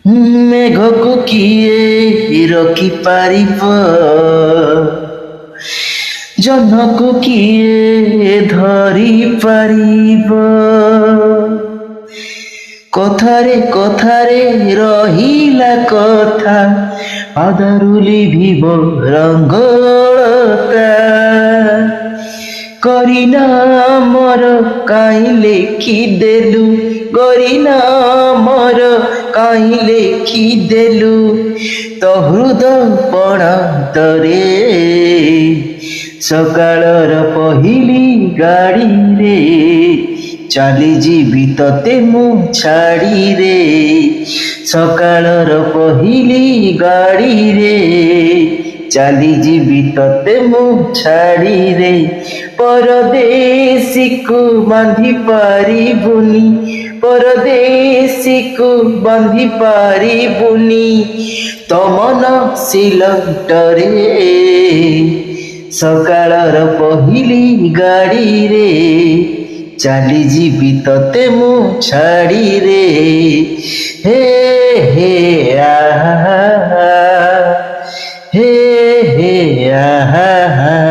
ମେଘକୁ କିଏ ରଖି ପାରିବ, ଜହ୍ନକୁ କିଏ ଧରି ପାରିବ। କଥାରେ କଥାରେ ରହିଲା କଥା, ପାଦରୁ ଲିଭିବ ରଙ୍ଗଳତା। କରିନା ମୋର କାହିଁ ଲେଖିଦେଲୁ, କରିନା ମୋର କାହିଁ ଲେଖିଦେଲୁ ତୋ ହୃଦପଣାତରେ। ସକାଳର ପହିଲି ଗାଡ଼ିରେ ଚାଲିଯିବି ତତେ ମୁଁ ଛାଡ଼ିରେ। ସକାଳର ପହିଲି ଗାଡ଼ିରେ ଚାଲିଯିବି ତତେ ମୁଁ ଛାଡ଼ିରେ। ପରଦେଶୀକୁ ବାନ୍ଧି ପାରିବୁନି, ପରଦେଶୀକୁ ବାନ୍ଧି ପାରିବୁନି ତୋ ମନ ସିଲଟରେ। ସକାଳର ପହିଲି ଗାଡ଼ିରେ ଚାଲିଯିବି ତତେ ମୁଁ ଛାଡ଼ିରେ। ହେ ହେ ଆହା, ହେ ହେ ଆହା।